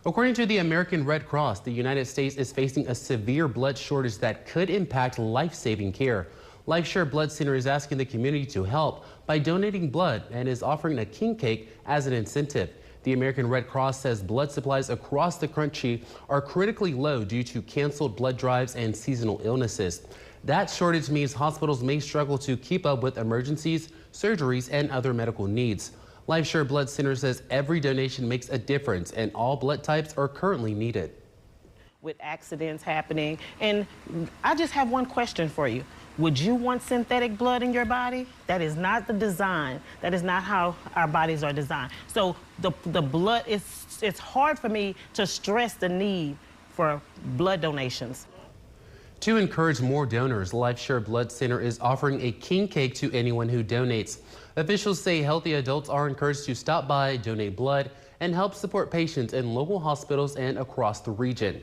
According to the American Red Cross, the United States is facing a severe blood shortage that could impact life-saving care. LifeShare Blood Center is asking the community to help by donating blood and is offering a king cake as an incentive. The American Red Cross says blood supplies across the country are critically low due to canceled blood drives and seasonal illnesses. That shortage means hospitals may struggle to keep up with emergencies, surgeries, and other medical needs. LifeShare Blood Center says every donation makes a difference and all blood types are currently needed. With accidents happening, and I just have one question for you. Would you want synthetic blood in your body? That is not the design. That is not how our bodies are designed. So the blood, it's hard for me to stress the need for blood donations. To encourage more donors, LifeShare Blood Center is offering a king cake to anyone who donates. Officials say healthy adults are encouraged to stop by, donate blood, and help support patients in local hospitals and across the region.